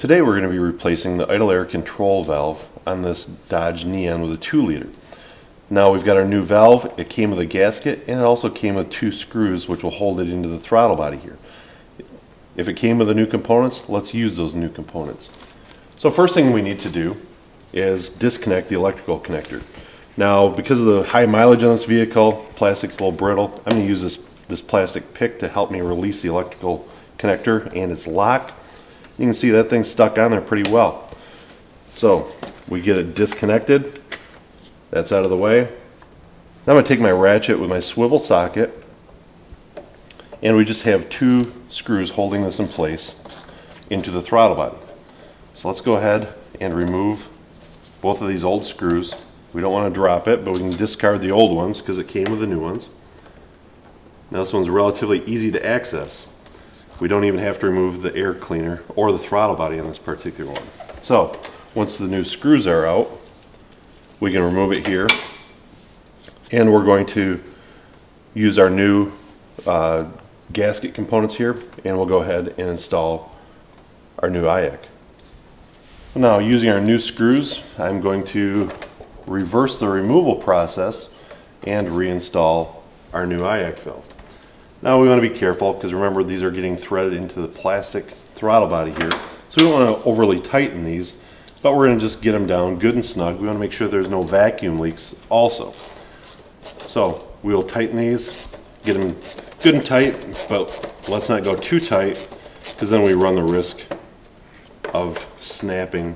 Today we're going to be replacing the idle air control valve on this Dodge Neon with a 2-liter. Now we've got our new valve. It came with a gasket and it also came with 2 screws which will hold it into the throttle body here. If it came with the new components, let's use those new components. So first thing we need to do is disconnect the electrical connector. Now because of the high mileage on this vehicle, plastic's a little brittle, I'm going to use this plastic pick to help me release the electrical connector and its lock. You can see that thing's stuck on there pretty well. So we get it disconnected. That's out of the way. Now I'm going to take my ratchet with my swivel socket, and we just have 2 screws holding this in place into the throttle body. So let's go ahead and remove both of these old screws. We don't want to drop it, but we can discard the old ones because it came with the new ones. Now this one's relatively easy to access. We don't even have to remove the air cleaner or the throttle body on this particular one. So once the new screws are out, we can remove it here, and we're going to use our new gasket components here, and we'll go ahead and install our new IAC. Now using our new screws, I'm going to reverse the removal process and reinstall our new IAC valve. Now we want to be careful because remember these are getting threaded into the plastic throttle body here, so we don't want to overly tighten these, but we're going to just get them down good and snug. We want to make sure there's no vacuum leaks also. So we'll tighten these, get them good and tight, but let's not go too tight because then we run the risk of snapping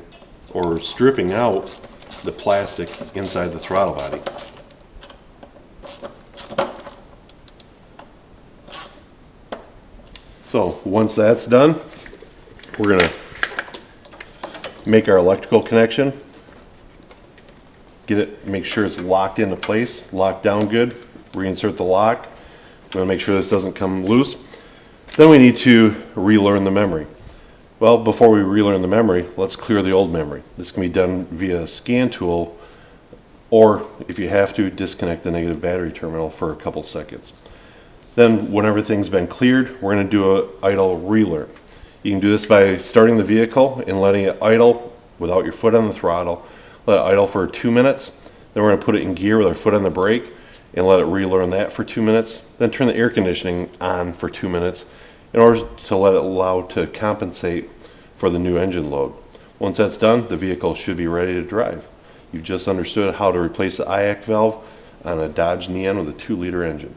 or stripping out the plastic inside the throttle body. So once that's done, we're going to make our electrical connection, make sure it's locked into place, locked down good, reinsert the lock. We want to make sure this doesn't come loose. Then we need to relearn the memory. Well, before we relearn the memory, let's clear the old memory. This can be done via a scan tool, or if you have to, disconnect the negative battery terminal for a couple seconds. Then when everything's been cleared, we're going to do an idle relearn. You can do this by starting the vehicle and letting it idle without your foot on the throttle. Let it idle for 2 minutes. Then we're going to put it in gear with our foot on the brake and let it relearn that for 2 minutes. Then turn the air conditioning on for 2 minutes in order to let it allow to compensate for the new engine load. Once that's done, the vehicle should be ready to drive. You've just understood how to replace the IAC valve on a Dodge Neon with a 2-liter engine.